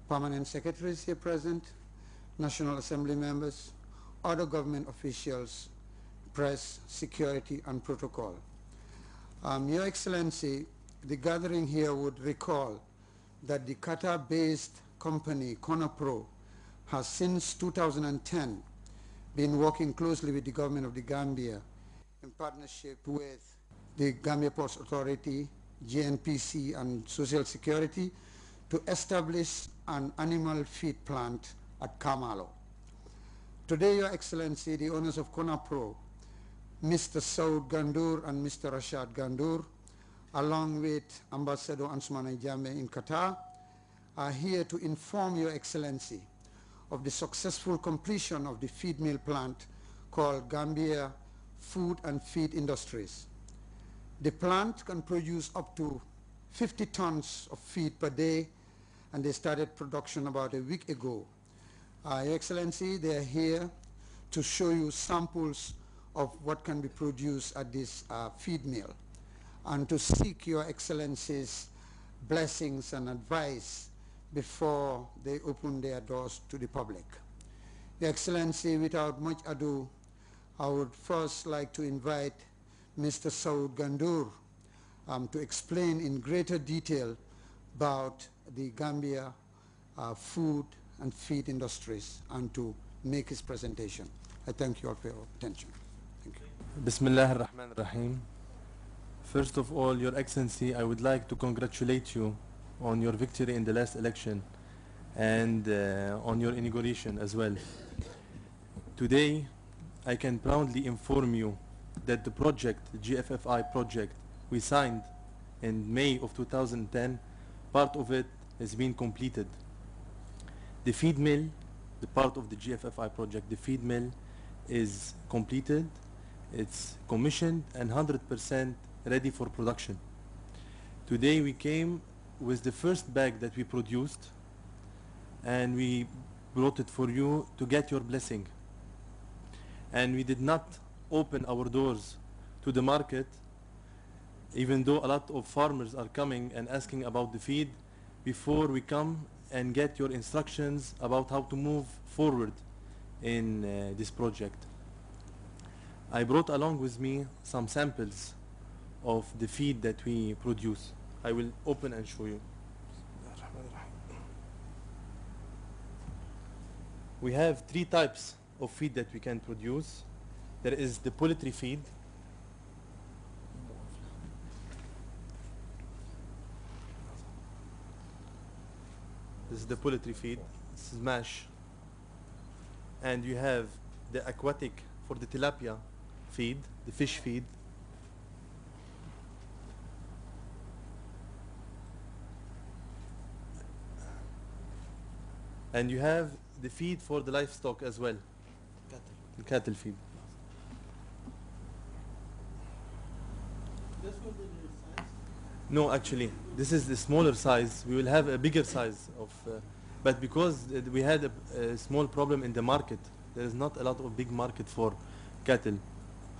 Permanent secretaries here present, National Assembly members, other government officials, press, security, and protocol. Your Excellency, the gathering here would recall that the Qatar-based company Conapro has since 2010 been working closely with the government of the Gambia in partnership with the Gambia Ports Authority, GNPC, and Social Security to establish an animal feed plant at Kamalo. Today, Your Excellency, the owners of Conapro, Mr. Saud Gandour and Mr. Rashad Gandour, along with Ambassador Ansumana Jammeh in Qatar, are here to inform Your Excellency of the successful completion of the feed mill plant called Gambia Food and Feed Industries. The plant can produce up to 50 tons of feed per day, and they started production about a week ago. Your Excellency, they are here to show you samples of what can be produced at this feed mill and to seek Your Excellency's blessings and advice before they open their doors to the public. Your Excellency, without much ado, I would first like to invite Mr. Saud Gandour to explain in greater detail about the Gambia food and feed industries and to make his presentation. I thank you all for your attention. Thank you. Bismillah ar-Rahman ar-Rahim. First of all, Your Excellency, I would like to congratulate you on your victory in the last election and on your inauguration as well. Today, I can proudly inform you that the project, the GFFI project, we signed in May of 2010, part of it has been completed. The feed mill, the part of the GFFI project, the feed mill is completed, it's commissioned and 100% ready for production. Today we came with the first bag that we produced and we brought it for you to get your blessing. And we did not open our doors to the market, even though a lot of farmers are coming and asking about the feed, before we come and get your instructions about how to move forward in this project. I brought along with me some samples of the feed that we produce. I will open and show you. We have 3 types of feed that we can produce. There is the poultry feed. This is the poultry feed. This is mash. And you have the aquatic for the tilapia feed, the fish feed. And you have the feed for the livestock as well, the cattle feed. This will be the size? No, actually, this is the smaller size. We will have a bigger size of, but because we had a small problem in the market, there is not a lot of big market for cattle,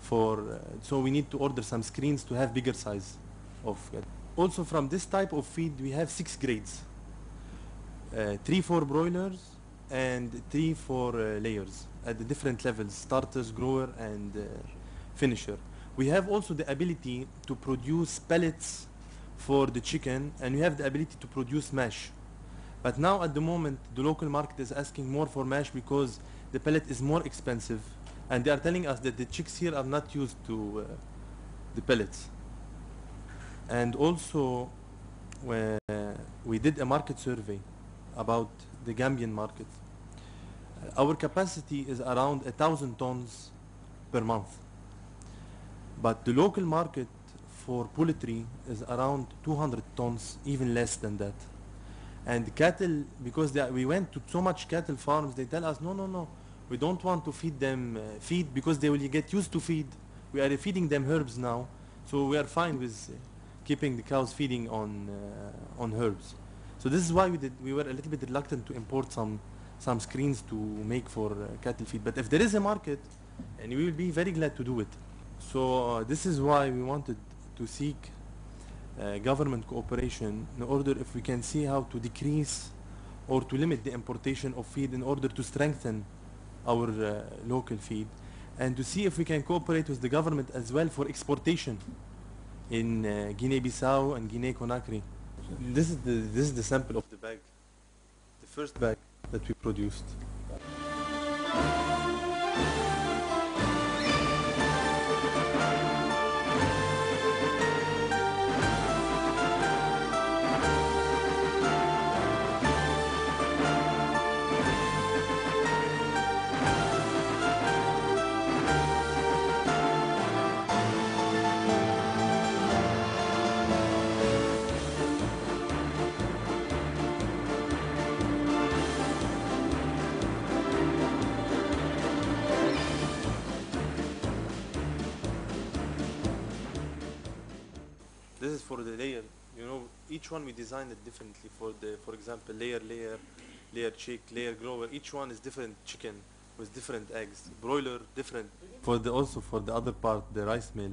so we need to order some screens to have bigger size of cattle. Also, from this type of feed, we have 6 grades. 3 for broilers and 3 for layers at the different levels, starters, grower, and finisher. We have also the ability to produce pellets for the chicken, and we have the ability to produce mash. But now at the moment, the local market is asking more for mash because the pellet is more expensive, and they are telling us that the chicks here are not used to the pellets. And also, we did a market survey about the Gambian market. Our capacity is around 1,000 tons per month. But the local market for poultry is around 200 tons, even less than that. And the cattle, because we went to so much cattle farms, they tell us, no, we don't want to feed them feed because they will get used to feed. We are feeding them herbs now, so we are fine with keeping the cows feeding on herbs. So this is why we were a little bit reluctant to import some screens to make for cattle feed. But if there is a market, and we will be very glad to do it. So this is why we wanted to seek government cooperation in order if we can see how to decrease or to limit the importation of feed in order to strengthen our local feed, and to see if we can cooperate with the government as well for exportation in Guinea-Bissau and Guinea-Conakry. This is the sample of the bag, the first bag that we produced. This is for the layer. You know, each one we designed it differently. For example, layer chick, layer grower. Each one is different chicken with different eggs. Broiler different. Also for the other part, the rice mill.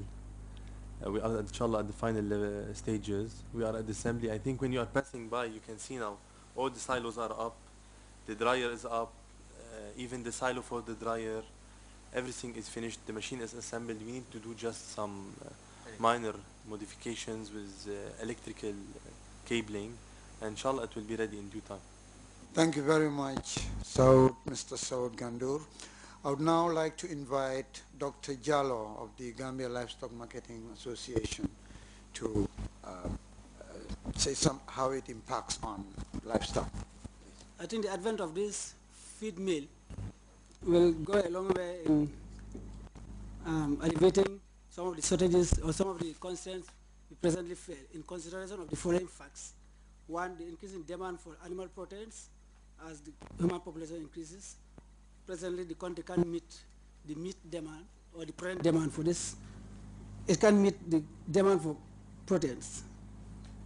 We are inshallah at the final stages. We are at the assembly. I think when you are passing by, you can see now all the silos are up. The dryer is up. Even the silo for the dryer. Everything is finished. The machine is assembled. We need to do just some minor modifications with electrical cabling, and inshallah it will be ready in due time. Thank you very much, Mr. Saud Gandour. I would now like to invite Dr. Jallo of the Gambia Livestock Marketing Association to say how it impacts on livestock. I think the advent of this feed mill will go a long way in alleviating some of the shortages or some of the concerns we presently face in consideration of the following facts. One, the increasing demand for animal proteins as the human population increases. Presently, the country can't meet the meat demand or the protein demand for this. It can't meet the demand for proteins.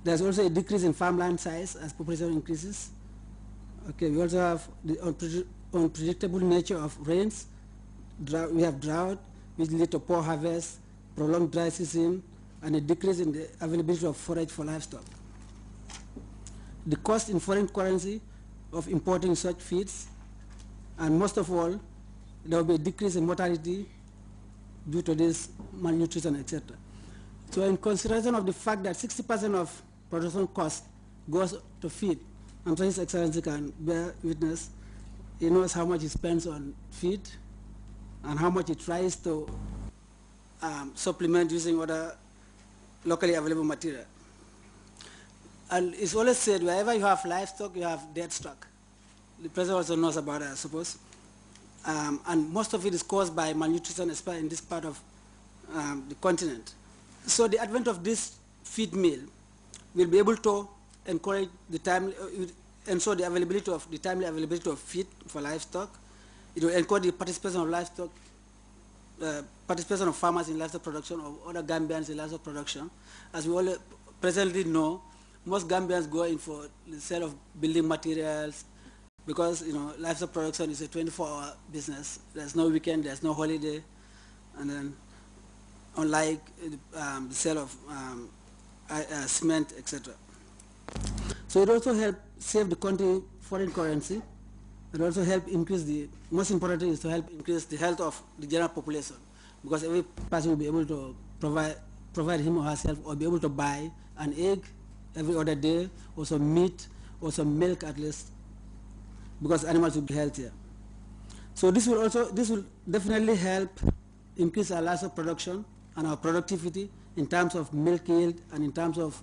There's also a decrease in farmland size as population increases. Okay, we also have the unpredictable nature of rains. We have drought, which lead to poor harvest, prolonged dry season, and a decrease in the availability of forage for livestock. The cost in foreign currency of importing such feeds, and most of all, there will be a decrease in mortality due to this malnutrition, etc. So in consideration of the fact that 60% of production cost goes to feed, I'm sure His Excellency can bear witness, he knows how much he spends on feed and how much he tries to supplement using other locally available material. And it's always said, wherever you have livestock, you have dead stock. The President also knows about it, I suppose. And most of it is caused by malnutrition, especially in this part of the continent. So the advent of this feed mill will be able to encourage the timely, ensure the availability of the timely availability of feed for livestock. It will encourage the participation of livestock, participation of farmers in livestock production or other Gambians in livestock production. As we all presently know, most Gambians go in for the sale of building materials because livestock production is a 24-hour business. There's no weekend, there's no holiday, and then unlike the sale of cement, etc. So it also helps save the country foreign currency. It also helps increase most important thing is to help increase the health of the general population, because every person will be able to provide him or herself or be able to buy an egg every other day, or some meat, or some milk at least, because animals will be healthier. So this will definitely help increase our livestock production and our productivity in terms of milk yield and in terms of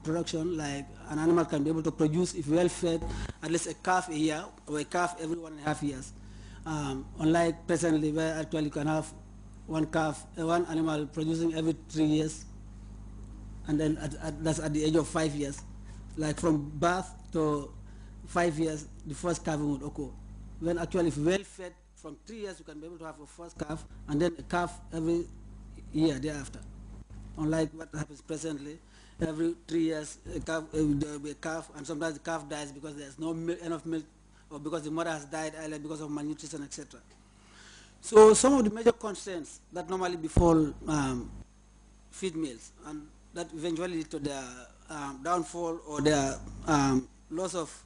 production. Like an animal can be able to produce, if well fed, at least a calf a year or a calf every 1.5 years. Unlike presently where actually you can have one animal producing every 3 years, and then that's at the age of 5 years. Like from birth to 5 years, the first calving would occur. When actually if well fed, from 3 years you can be able to have a first calf, and then a calf every year thereafter. Unlike what happens presently, every 3 years there will be a calf, and sometimes the calf dies because there's no enough milk, or because the mother has died earlier because of malnutrition, etc. So some of the major constraints that normally befall feed mills, and that eventually lead to their downfall or their loss of